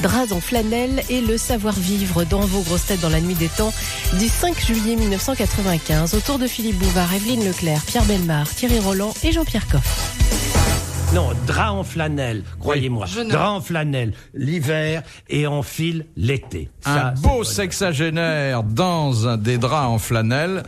draps en flanelle et le savoir-vivre dans vos grosses têtes dans la nuit des temps du 5 juillet 1995. Autour de Philippe Bouvard, Evelyne Leclerc, Pierre Bellemare, Thierry Roland et Jean-Pierre Coff. Non, drap en flanelle, croyez-moi. Drap en flanelle, l'hiver et en fil l'été. Un beau sexagénaire dans des draps en flanelle,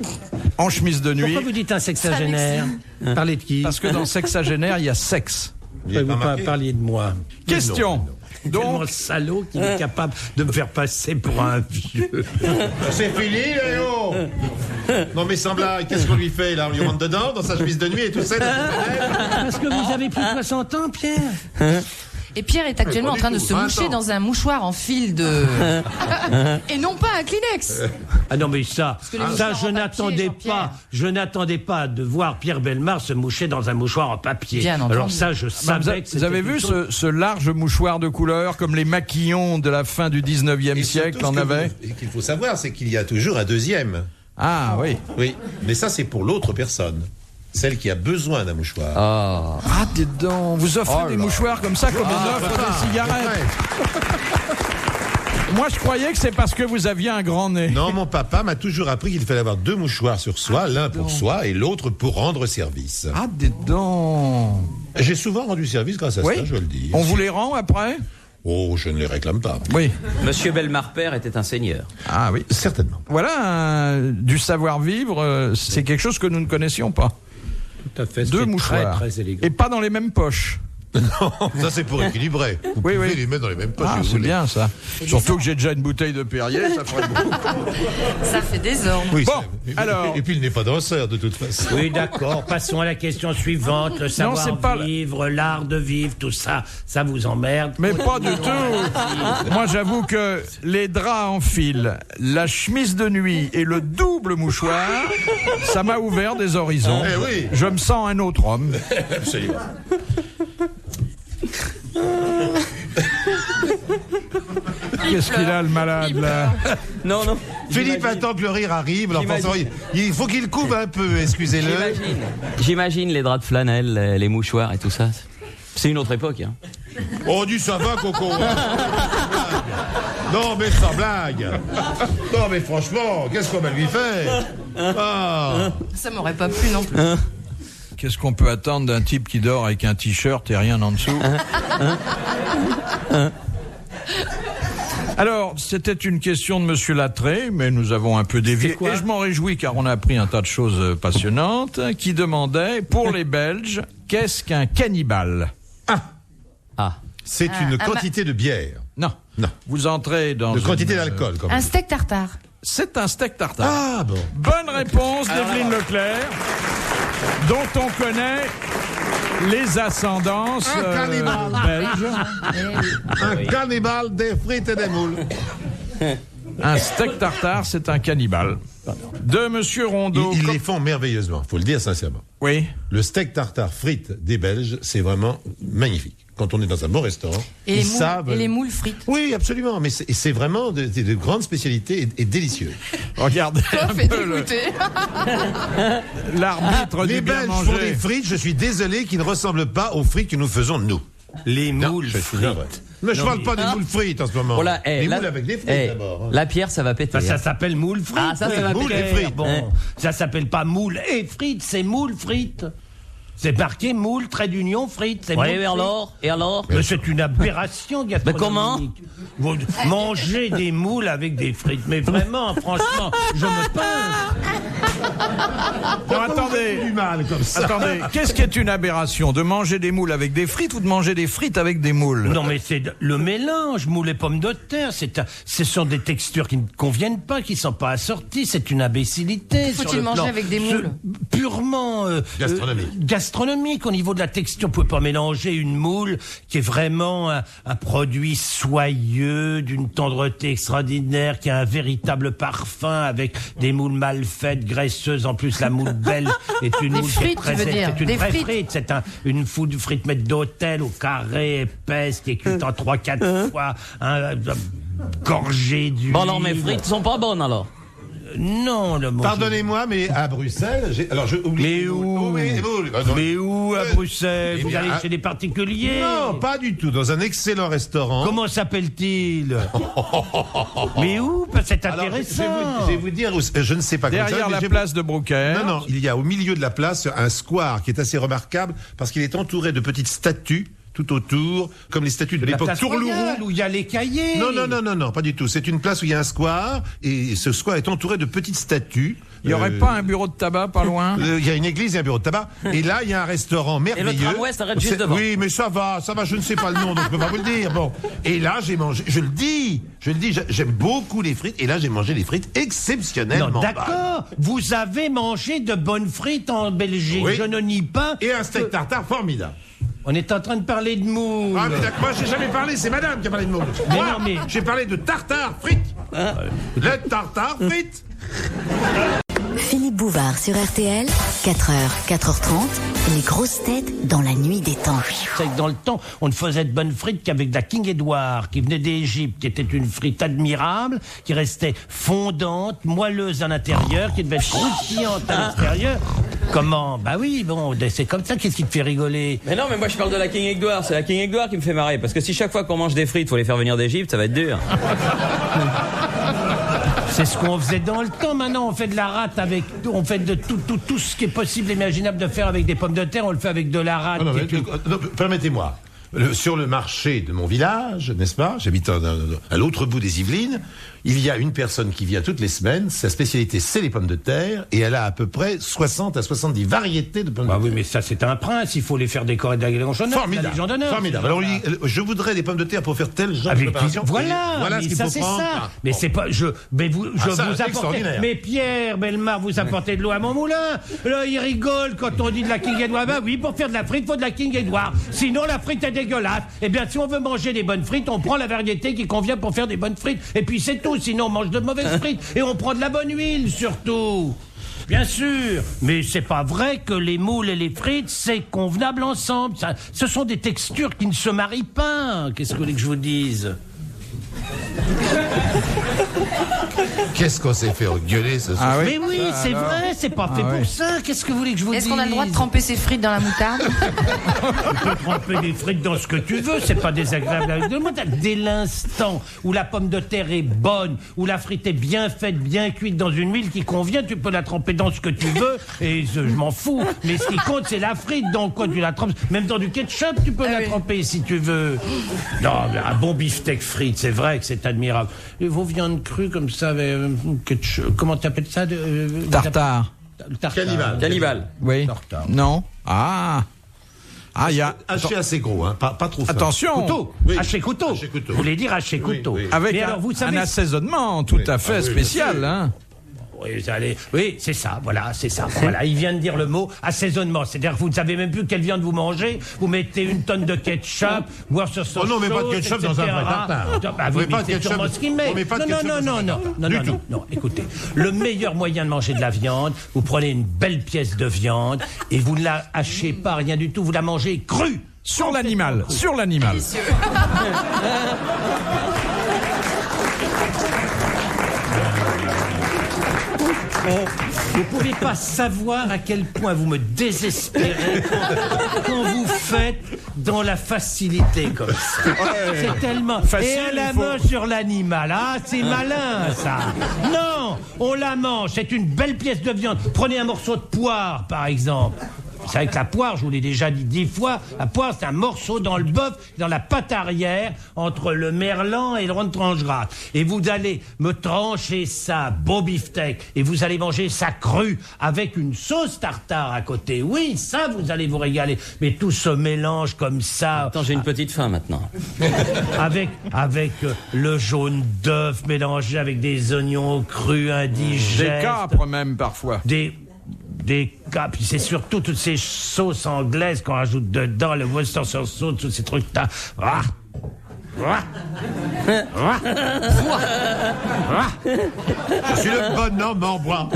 en chemise de nuit. Pourquoi vous dites un sexagénaire? Parlez de qui? Parce que dans sexagénaire, il y a sexe. Vous parliez de moi. Question. Donc, le salaud qui est capable de me faire passer pour un vieux. C'est fini, Léo. Non mais sans blague, qu'est-ce qu'on lui fait là? On lui rentre dedans dans sa chemise de nuit et tout ça. Parce que vous avez plus de 60 ans, Pierre. Et Pierre est actuellement en train de se moucher dans un mouchoir en fil de... Et non pas un Kleenex. Ah non mais ça que les mouchoirs en papier, je n'attendais pas de voir Pierre Bellemare se moucher dans un mouchoir en papier. Bien entendu. Alors ça, je savais que Vous avez vu ce large mouchoir de couleur, comme les maquillons de la fin du 19e siècle en avaient? Ce qu'il faut savoir, c'est qu'il y a toujours un deuxième. Ah oui. Oui, mais ça c'est pour l'autre personne. Celle qui a besoin d'un mouchoir. Ah, dis donc, vous offrez des mouchoirs comme ça, comme on offre des cigarettes. Moi, je croyais que c'est parce que vous aviez un grand nez. Non, mon papa m'a toujours appris qu'il fallait avoir 2 mouchoirs sur soi, l'un pour soi et l'autre pour rendre service. Ah, dis donc. J'ai souvent rendu service grâce à ça, je le dis. On vous les rend après? Oh, je ne les réclame pas. Oui. Monsieur Bellemare père était un seigneur. Ah oui, certainement. Voilà, du savoir-vivre, c'est quelque chose que nous ne connaissions pas. Tout à fait. 2 mouchoirs. Très élégant. Et pas dans les mêmes poches. Non, ça c'est pour équilibrer. Vous pouvez les mettre dans les mêmes poches. Ah, si vous c'est voulez. bien ça. Surtout que j'ai déjà une bouteille de Perrier, ça ferait beaucoup. Ça fait désordre. Oui, Bon, alors... Et puis il n'est pas danseur de toute façon. Oui, d'accord. Passons à la question suivante. Le savoir-vivre, l'art de vivre, tout ça, ça vous emmerde? Mais pas du tout. Moi, j'avoue que les draps en fil, la chemise de nuit et le double mouchoir, ça m'a ouvert des horizons. Eh oui. Je me sens un autre homme. Absolument. Qu'est-ce qu'il a, le malade, là? Non. Philippe attend que le rire arrive. Alors, il faut qu'il couve un peu, excusez-le. J'imagine les draps de flanelle, les mouchoirs et tout ça. C'est une autre époque. Hein. Oh, dis ça va, Coco. Non, mais sans blague. Non, mais franchement, qu'est-ce qu'on va lui faire? Ah. Ça m'aurait pas plu non plus. Qu'est-ce qu'on peut attendre d'un type qui dort avec un t-shirt et rien en dessous? Alors, c'était une question de Monsieur Lattré, mais nous avons un peu dévié. Et je m'en réjouis car on a appris un tas de choses passionnantes, qui demandait, pour les Belges, qu'est-ce qu'un cannibale? C'est une quantité de bière. Non. Non. Vous entrez dans De quantité d'alcool, quand même. Un steak tartare. C'est un steak tartare. Ah, bon. Bonne réponse d'Evelyne Leclerc, dont on connaît les ascendances belges. Un cannibale, des frites et des moules. Un steak tartare, c'est un cannibale. De Monsieur Rondeau. Ils les font merveilleusement, faut le dire sincèrement. Oui. Le steak tartare frites des Belges, c'est vraiment magnifique. Quand on est dans un bon restaurant, Et ils savent... les moules frites. Oui, absolument, mais c'est vraiment de grandes spécialités et délicieux. Regardez un Coff est peu dégoûté. l'arbitre Les du bien Belges font des manger. frites, je suis désolé, qui ne ressemblent pas aux frites que nous faisons nous. Les Non, moules je suis navré. frites. Mais je parle pas des moules frites en ce moment. Voilà, les moules avec des frites d'abord. hein. La pierre, ça va péter. Ça hein. s'appelle moule frites. Ah, ça va moules péter. et frites. Bon, ça s'appelle pas moule et frites, c'est moule frites. C'est marqué moule, trait d'union, frites. C'est Oui, moule et alors? Et alors? Mais c'est une aberration gastronomique. comment? Vous mangez des moules avec des frites. Mais vraiment, franchement, je me pince. Non, attendez. Du mal comme ça. Attendez, qu'est-ce qui est une aberration? De manger des moules avec des frites ou de manger des frites avec des moules? Non, mais c'est le mélange, moules et pommes de terre. Ce sont des textures qui ne conviennent pas, qui ne sont pas assorties. C'est une imbécilité. Faut-il sur le manger plan avec des moules purement gastronomique. Au niveau de la texture, on ne peut pas mélanger une moule qui est vraiment un produit soyeux, d'une tendreté extraordinaire, qui a un véritable parfum, avec des moules mal faites, graisseuses. En plus, la moule belle est une Des moule frites, qui est tu veux très dire. c'est une Des vraie frites. frite. C'est une frite maître d'hôtel au carré, épaisse, qui est cuite en 3-4 fois, gorgée d'huile. Bon, alors mes frites sont pas bonnes alors. Non, le Pardonnez-moi, mais à Bruxelles, alors je oublie. Mais où Mais où à Bruxelles? Vous allez chez des particuliers? Non, pas du tout. Dans un excellent restaurant. Comment s'appelle-t-il? Mais où? C'est intéressant. Alors, je vais vous dire, je ne sais pas. Derrière la place de Brocaire. Non, il y a au milieu de la place un square qui est assez remarquable parce qu'il est entouré de petites statues tout autour, comme les statues de l'époque Tourlourou. Où il y a les cahiers. Non, pas du tout. C'est une place où il y a un square, et ce square est entouré de petites statues. Il n'y aurait pas un bureau de tabac pas loin? Il y a une église et un bureau de tabac. Et là, il y a un restaurant merveilleux. Et le tramway s'arrête juste devant. Oui, mais ça va, je ne sais pas le nom, donc je ne peux pas vous le dire. Bon. Et là, j'ai mangé, je le dis, j'aime beaucoup les frites, et là, j'ai mangé des frites exceptionnellement. Non, d'accord. Vous avez mangé de bonnes frites en Belgique. Oui. Je ne nie pas. Et un steak tartare formidable. On est en train de parler de moules. Ah, mais d'accord, moi, j'ai jamais parlé, c'est madame qui a parlé de moules. Mais Moi, non, mais- j'ai parlé de tartare frites. Le tartare frites. Philippe Bouvard sur RTL, 4h, 4h30, les grosses têtes dans la nuit des temps. C'est que dans le temps, on ne faisait de bonnes frites qu'avec de la King Edward, qui venait d'Égypte, qui était une frite admirable, qui restait fondante, moelleuse à l'intérieur, qui devait être croustillante à l'extérieur. Comment? Bah oui, bon, c'est comme ça, qu'est-ce qui te fait rigoler? Mais non, mais moi je parle de la King Edward. C'est la King Edward qui me fait marrer. Parce que si chaque fois qu'on mange des frites, faut les faire venir d'Égypte, ça va être dur. C'est ce qu'on faisait dans le temps. Maintenant, on fait de la rate avec, on fait de tout ce qui est possible, imaginable de faire avec des pommes de terre. On le fait avec de la rate. Permettez-moi. Sur le marché de mon village, n'est-ce pas? J'habite à l'autre bout des Yvelines. Il y a une personne qui vient toutes les semaines. Sa spécialité, c'est les pommes de terre. Et elle a à peu près 60 à 70 variétés de pommes de terre. Oui, mais ça, c'est un prince. Il faut les faire décorer de la Légion d'honneur. Formidable. Alors, je voudrais des pommes de terre pour faire tel genre de préparation. Voilà ce qu'il ça, faut c'est prendre. ça. Mais c'est pas, je vous apporte. extraordinaire. Mais Pierre Bellemare, vous apportez de l'eau à mon moulin. Là, il rigole quand on dit de la King Edward. Bah oui, pour faire de la frite, faut de la King Edward. Sinon, la frite est dégueulasse. Eh bien, si on veut manger des bonnes frites, on prend la variété qui convient pour faire des bonnes frites. Et puis c'est tout. Sinon, on mange de mauvaises frites. Et on prend de la bonne huile, surtout. Bien sûr, mais c'est pas vrai que les moules et les frites, c'est convenable ensemble. Ça, ce sont des textures qui ne se marient pas. Qu'est-ce que vous voulez que je vous dise? Qu'est-ce qu'on s'est fait engueuler ce soir? Mais oui, c'est vrai, c'est pas fait pour ça. Qu'est-ce que vous voulez que je vous dise? Est-ce qu'on a le droit de tremper ses frites dans la moutarde? Tu peux tremper des frites dans ce que tu veux, c'est pas désagréable avec de la moutarde. Dès l'instant où la pomme de terre est bonne, où la frite est bien faite, bien cuite dans une huile qui convient, tu peux la tremper dans ce que tu veux, et je m'en fous. Mais ce qui compte, c'est la frite, donc quand tu la trempes, même dans du ketchup, tu peux la tremper si tu veux. Non, mais un bon beefsteak frite, c'est vrai que c'est admirable. Et vos viandes crues comme ça, avec ketchup, comment t'appelles ça? Tartare. Cannibale. Oui. Tartare. Non. Il y a. Haché assez gros, hein, pas trop fin. Attention. Couteau. Oui. Haché couteau. Haché couteau. Vous voulez dire haché couteau. oui. Avec Mais un, alors, vous savez, un assaisonnement tout à fait spécial. Hein. Oui, c'est ça, voilà, c'est ça. Voilà, il vient de dire le mot assaisonnement. C'est-à-dire que vous ne savez même plus quelle viande vous mangez. Vous mettez une tonne de ketchup, voire sur sauce. Oh non, mais pas de ketchup dans un vrai tartare. Bah oui, mais c'est sûrement ce qu'il met. Non, écoutez. Le meilleur moyen de manger de la viande, vous prenez une belle pièce de viande et vous ne la hachez pas, rien du tout, vous la mangez crue. Sur l'animal. Vous pouvez pas savoir à quel point vous me désespérez quand vous faites dans la facilité comme ça. C'est tellement facile. Et à la main sur l'animal. Ah, c'est malin ça. Non, on la mange. C'est une belle pièce de viande. Prenez un morceau de poire par exemple. C'est avec la poire, je vous l'ai déjà dit 10 fois, la poire c'est un morceau dans le bœuf, dans la pâte arrière, entre le merlan et le rond de tranche grasse. Et vous allez me trancher ça, beau beefsteak, et vous allez manger ça cru, avec une sauce tartare à côté. Oui, ça vous allez vous régaler. Mais tout ce mélange comme ça... Attends, j'ai une petite faim maintenant. Avec le jaune d'œuf mélangé avec des oignons crus indigestes. Des capres même parfois. Des cas, puis c'est surtout toutes ces sauces anglaises qu'on rajoute dedans, le Worcestershire sauce, tous ces trucs-là. Je suis le bonhomme en bois.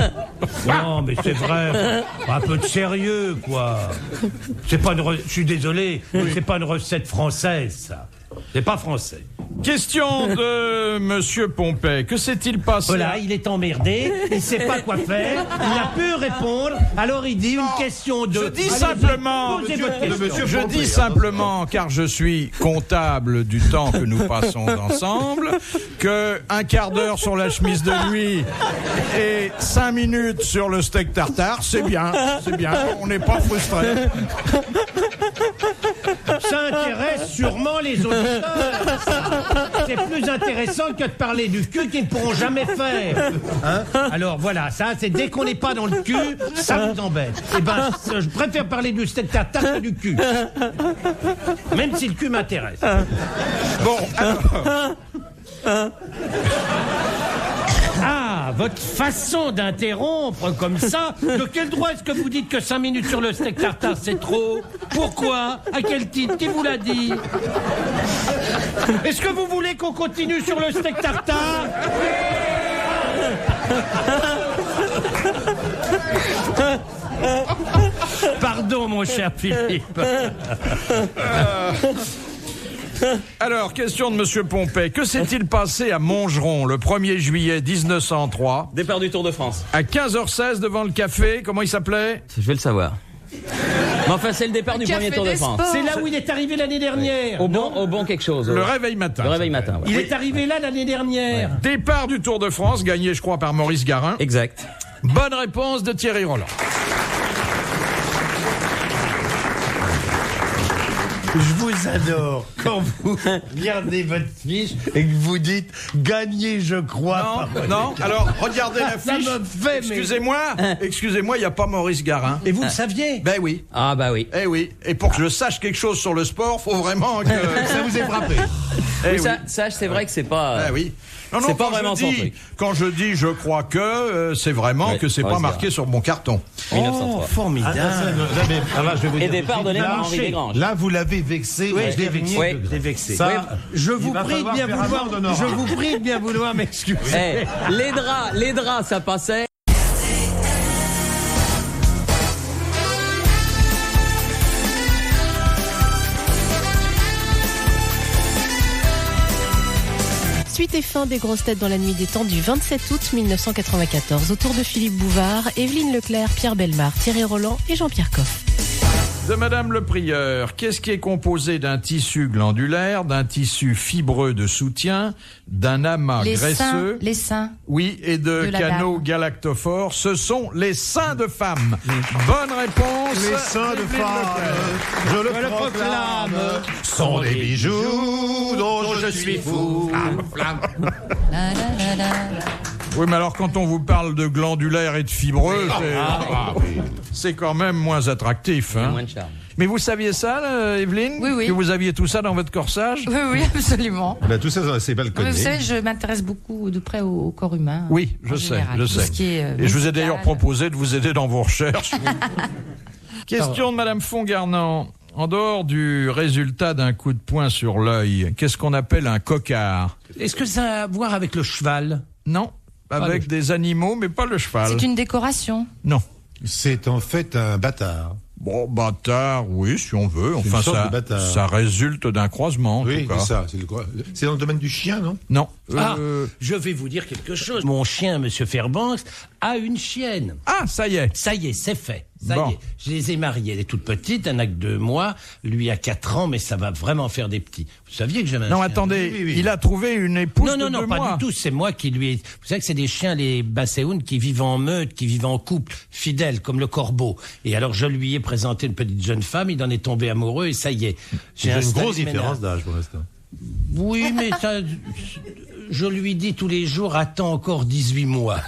Non, mais c'est vrai. Un peu de sérieux, quoi. C'est pas je suis désolé, mais c'est pas une recette française, ça. C'est pas français. Question de Monsieur Pompey. Que s'est-il passé? Voilà, il est emmerdé, il sait pas quoi faire, il n'a pu répondre, alors il dit une question de... Je dis simplement, posez votre question. je dis simplement, car je suis comptable du temps que nous passons ensemble, que 1 quart d'heure sur la chemise de nuit et 5 minutes sur le steak tartare, c'est bien, on n'est pas frustré. Ça intéresse sûrement les auditeurs. C'est plus intéressant que de parler du cul qu'ils ne pourront jamais faire. Hein? Alors voilà, ça c'est dès qu'on n'est pas dans le cul, ça vous embête. Eh ben, je préfère parler du steak tartare que du cul. Même si le cul m'intéresse. Bon, alors... Ah, votre façon d'interrompre comme ça, de quel droit est-ce que vous dites que 5 minutes sur le steak tartare c'est trop? Pourquoi? À quel titre? Qui vous l'a dit? Est-ce que vous voulez qu'on continue sur le steak tartare? Pardon mon cher Philippe. Alors, question de Monsieur Pompey. Que s'est-il passé à Montgeron le 1er juillet 1903? Départ du Tour de France. À 15h16 devant le café, comment il s'appelait? Je vais le savoir. Mais enfin, c'est le départ du premier Tour de France. C'est là où il est arrivé l'année dernière. Au bon quelque chose. Le réveil matin. Le réveil matin, ouais. Il est arrivé là l'année dernière. Ouais. Départ du Tour de France, gagné, je crois, par Maurice Garin. Exact. Bonne réponse de Thierry Roland. Je vous adore quand vous regardez votre fiche et que vous dites « gagner, je crois ». Non, alors regardez la fiche. Ça me fait, Excusez-moi, il n'y a pas Maurice Garin. Et vous le saviez? Ben oui. Ah bah oui. Eh oui. Et pour que je sache quelque chose sur le sport, faut vraiment que Ça vous ait frappé. Oui, ça, c'est vrai que c'est pas... Eh oui. Non, c'est pas vraiment son truc. Quand je dis je crois que, c'est vraiment que c'est pas marqué sur mon carton. 1903. Formidable. Et départ donné par Henri Desgranges. Là, vous l'avez vexé. Oui, je l'ai vexé. Oui. Je l'ai vexé. Ça, je vous prie de bien vouloir. d'honorat. Je vous prie de bien vouloir m'excuser. Les draps, ça passait. Suite et fin des grosses têtes dans la nuit des temps du 27 août 1994. Autour de Philippe Bouvard, Evelyne Leclerc, Pierre Bellemare, Thierry Roland et Jean-Pierre Coff. De Madame le Prieur, qu'est-ce qui est composé d'un tissu glandulaire, d'un tissu fibreux de soutien, d'un amas graisseux, Les seins. oui, et de canaux galactophores? Ce sont les seins de femmes. Bonne réponse. Les seins de femmes, je le proclame, sont des bijoux dont je suis fou. Oui, mais alors quand on vous parle de glandulaire et de fibreux, c'est quand même moins attractif. Hein. Moins de charme. Mais vous saviez ça, là, Evelyne? Oui. Que vous aviez tout ça dans votre corsage? Oui, absolument. Ben, tout ça, c'est balconné. Vous savez, je m'intéresse beaucoup de près au corps humain. Oui, je sais. Tout ce qui est, et je vous ai d'ailleurs médical. proposé de vous aider dans vos recherches. Question de Madame Fongarnant. En dehors du résultat d'un coup de poing sur l'œil, qu'est-ce qu'on appelle un coquard? Est-ce que ça a à voir avec le cheval? Non, avec des animaux, mais pas le cheval. C'est une décoration. Non. C'est en fait un bâtard. Bon, bâtard, oui, si on veut. Une Enfin, sorte de bâtard. ça résulte d'un croisement, en Oui, tout cas. c'est ça. C'est dans le domaine du chien, non? Non. Je vais vous dire quelque chose. Mon chien, Monsieur Fairbanks, a une chienne. Ah, ça y est. Ça y est, c'est fait. Ça Bon. y est. Je les ai mariées. Elle est toute petite, elle n'a que 2 mois. Lui a 4 ans, mais ça va vraiment faire des petits. Vous saviez que j'avais un Non, chien? attendez, Oui. il a trouvé une épouse Non, de 2 pas mois. du tout. C'est moi qui lui ai... Vous savez que c'est des chiens, les basséounes, qui vivent en meute, qui vivent en couple, fidèles, comme le corbeau. Et alors, je lui ai présenté une petite jeune femme, il en est tombé amoureux, et ça y est. J'ai une installé grosse mes différence nerfs. d'âge pour l'instant. Oui, mais ça... Je lui dis tous les jours, attends encore 18 mois.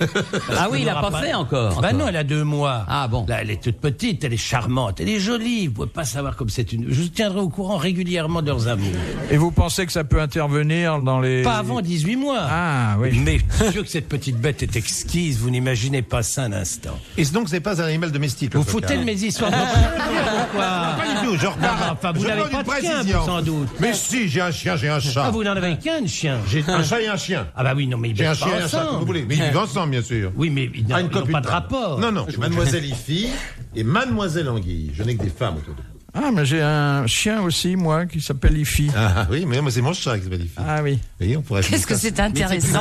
Ah oui, il a pas fait encore. Bah non, elle a 2 mois. Ah bon. Là, elle est toute petite, elle est charmante, elle est jolie. Vous pouvez pas savoir comme c'est une... Je vous tiendrai au courant régulièrement de leurs amours. Et vous pensez que ça peut intervenir dans les... Pas avant 18 mois. Ah, oui. Mais je suis sûr que cette petite bête est exquise, vous n'imaginez pas ça un instant. Et donc, c'est pas un animal domestique. Vous foutez de mes histoires de quoi? Pas du tout, je repars. Enfin, vous Je n'avez demande pas une de chien, précision. vous, sans doute. Mais si, j'ai un chien, j'ai un chat. Ah, vous n'en avez qu'un, chien. J'ai un chat et un chien. Ah bah oui, non, mais ils J'ai un vivent chien pas et un chat, comme vous ensemble. voulez. Mais ils vivent ensemble, bien sûr. Oui, mais ils n'ont Une ils n'ont copine, pas de pardon. rapport. Non, Mademoiselle Ifi et Mademoiselle Anguille. Je n'ai que des femmes autour de vous. Ah, mais j'ai un chien aussi, moi, qui s'appelle Ifi. Ah oui, mais moi c'est mon chat qui s'appelle Ifi. Ah oui. Et on pourrait Qu'est-ce que c'est intéressant.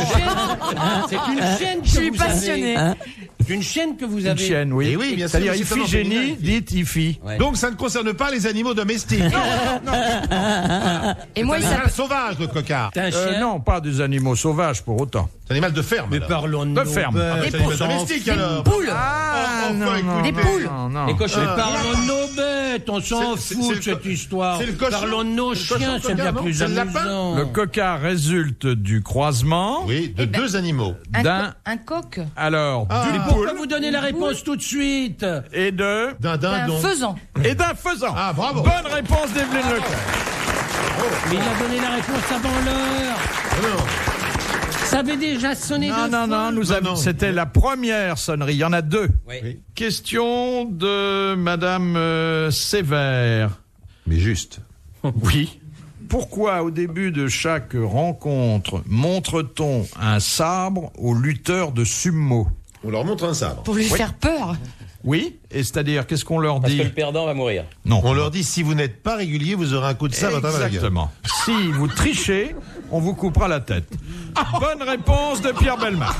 C'est une chienne que Je suis vous passionnée. avez. C'est une chienne que vous Une avez. chienne, oui. Et oui, bien sûr, C'est-à-dire mais c'est un Iphigénie, féminin, Ifi. dite Ifi. Ouais. Donc ça ne concerne pas les animaux domestiques. Et moi, il C'est un s'appelle. animal sauvage, le cocard. C'est un chien. Non, pas des animaux sauvages pour autant. C'est un animal de ferme. Mais alors. parlons de De nos ferme. bêtes. Ah, bah, c'est un animal domestique alors. Poules. Ah, Oh, non, enfin, non, Des non, poules. non, non. Les cochons. Parlons de nos bêtes, on s'en C'est- fout c'est de le cette co- histoire. c'est le cochon. Parlons de nos C'est le chiens, cochon, c'est bien non plus C'est le lapin. amusant. Le cocard résulte du croisement Oui, de deux animaux. Un coq. alors Ah. d'une Pourquoi poule vous donnez la réponse tout de suite? et d'un D'un Un dindon. faisan. faisan. Ah, bravo. Bonne réponse d'Evelyne Leclerc. Mais il a donné la réponse avant l'heure. Non. Ça avait déjà sonné Non, deux non, fois. non, non. c'était la première sonnerie. Il y en a deux. Oui. Question de Madame Sévère. Mais juste. Oui. Pourquoi, au début de chaque rencontre, montre-t-on un sabre aux lutteurs de sumo? On leur montre un sabre. Pour lui faire peur. Oui, et c'est-à-dire, qu'est-ce qu'on leur Parce dit? que le perdant va mourir. Non. On leur dit si vous n'êtes pas régulier, vous aurez un coup de sabre à travers la gueule. Exactement. Si vous trichez, on vous coupera la tête. Bonne réponse de Pierre Bellemare.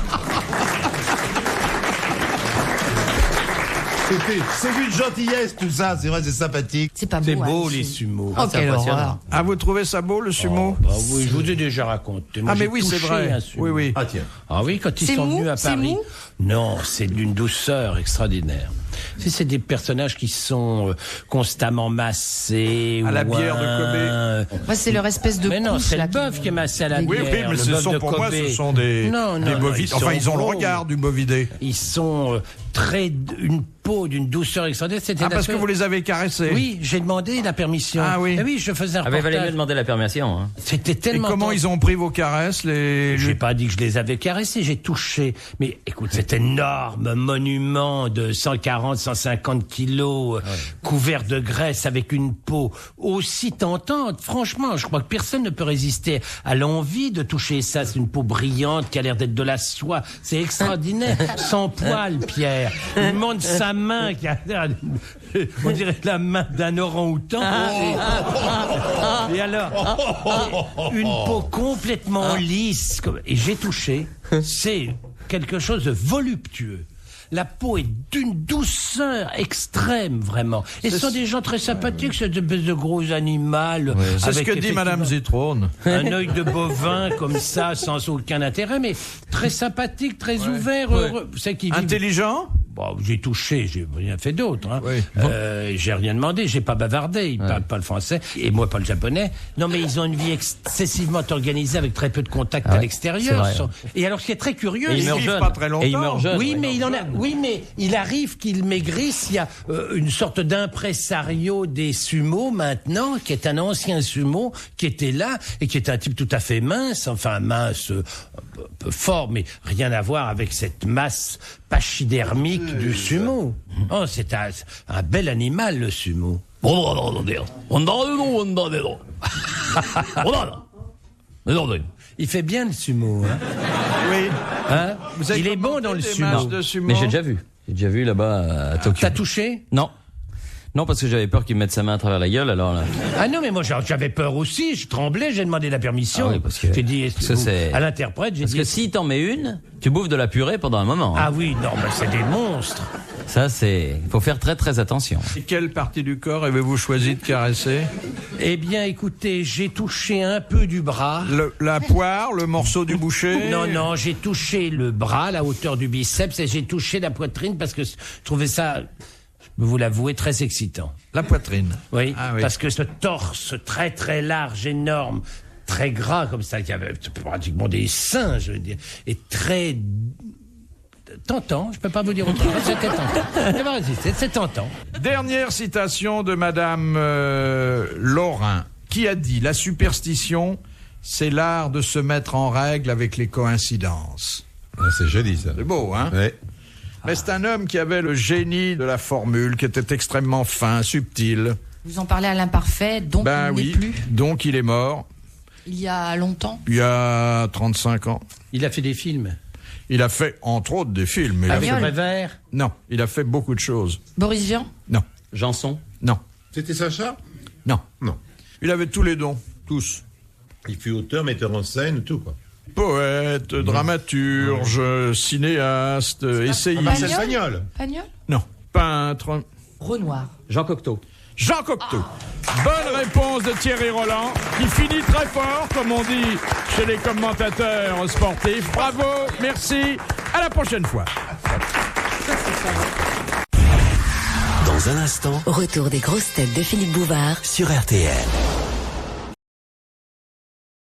C'est une gentillesse tout ça, c'est vrai, c'est sympathique. C'est pas beau. C'est beau hein, les c'est- sumos. Oh, quelle impressionnant. horreur. Ah, vous trouvez ça beau, le sumo? Bah oui, je vous ai déjà raconté. Moi, Ah, mais j'ai oui, c'est touché vrai. un sumo. Oui, oui. Ah tiens. Ah oui, quand ils C'est sont mou, venus à c'est Paris. mou Non, c'est d'une douceur extraordinaire. C'est des personnages qui sont constamment massés. À la ou bière de Kobe. Moi, c'est leur espèce de Mais non, couche, c'est là, le bœuf qui est massé à la Oui, bière. oui, mais le ce bœuf sont de pour moi, Kobe. ce sont des bovidés. Enfin, ils ont le beaux. regard du bovidé. Ils sont une peau d'une douceur extraordinaire. C'était Ah, la parce que seule- vous les avez caressés? Oui, j'ai demandé la permission. Ah oui. Eh oui, je faisais un Ah, mais valait mieux reportage. demander la permission. Hein. C'était Et tellement. comment ils ont pris vos caresses, les... J'ai pas dit que je les avais caressés, j'ai touché. Mais écoute, cet énorme monument de 140, 150 kilos, couvert de graisse avec une peau aussi tentante. Franchement, je crois que personne ne peut résister à l'envie de toucher ça. C'est une peau brillante qui a l'air d'être de la soie. C'est extraordinaire. Sans poil, Pierre. Il montre sa main qui a l'air, on dirait la main d'un orang-outan. Et alors, une peau complètement lisse. Et j'ai touché. C'est quelque chose de voluptueux. La peau est d'une douceur extrême, vraiment. Et ce sont des gens très sympathiques, cette espèce de gros animal. C'est ce que dit Madame Zitrone. Un œil de bovin comme ça, sans aucun intérêt, mais très sympathique, très ouvert, heureux. Vous savez qu'ils vivent- Intelligent? Bon, j'ai touché, j'ai rien fait d'autre. Hein. Oui. J'ai rien demandé, j'ai pas bavardé. Ils parlent pas le français et moi pas le japonais. Non, mais ils ont une vie excessivement organisée avec très peu de contact à l'extérieur. c'est vrai. Et alors, ce qui est très curieux, Et Ils il meurt vivent jeune. pas très longtemps. Et il meurt jeune. oui, mais il en a. Oui, mais il arrive qu'il maigrisse. Il y a une sorte d'impresario des sumos maintenant, qui est un ancien sumo qui était là et qui est un type tout à fait mince, enfin mince, un peu fort, mais rien à voir avec cette masse pachydermique du sumo. Oh, c'est un bel animal le sumo. Il fait bien le sumo, hein. Oui. Hein Vous avez il est bon commenté dans le des sumo. matchs de sumo? Mais j'ai déjà vu. J'ai déjà vu là-bas à Tokyo. T'as touché? Non. Non, parce que j'avais peur qu'il me mette sa main à travers la gueule, alors là. Ah non, mais moi j'avais peur aussi, je tremblais, j'ai demandé la permission. Ah oui, parce que- j'ai dit, parce que c'est- à l'interprète, j'ai Parce dit. que s'il t'en met une, tu bouffes de la purée pendant un moment. hein. Ah oui, non, mais c'est des monstres. Ça, c'est. Il faut faire très très attention. Et quelle partie du corps avez-vous choisi de caresser? Eh bien, écoutez, j'ai touché un peu du bras. La poire, le morceau du boucher? Non, non, j'ai touché le bras, la hauteur du biceps, et j'ai touché la poitrine parce que je trouvais ça, je peux vous l'avouer, très excitant. La poitrine. Oui, Ah oui. parce que ce torse très très large, énorme, très gras comme ça, qui avait pratiquement des seins, je veux dire, et très tentant, je peux pas vous dire autrement, c'était tentant. Je vais pas résister, c'est tentant. Dernière citation de Madame Laurin, qui a dit « La superstition, c'est l'art de se mettre en règle avec les coïncidences Ah, c'est joli ça. ». C'est beau, hein? Ouais. Mais c'est un homme qui avait le génie de la formule, qui était extrêmement fin, subtil. Vous en parlez à l'imparfait, donc Ben il oui, n'est plus. donc il est mort Il y a longtemps. il y a 35 ans. Il a fait des films. Il a fait, entre autres, des films. Il a Avec fait- le Prévert. Non, il a fait beaucoup de choses. Boris Vian. Non, Janson. non. C'était Sacha? Non. Non. Il avait tous les dons, tous. Il fut auteur, metteur en scène, tout quoi. Poète, dramaturge, cinéaste, essayiste. Marcel Pagnol. Pagnol? Non. Peintre. Renoir. Jean Cocteau. Jean Cocteau. Bonne réponse de Thierry Roland, qui finit très fort, comme on dit chez les commentateurs sportifs. Bravo, merci, à la prochaine fois. Dans un instant, Retour des grosses têtes de Philippe Bouvard sur RTL.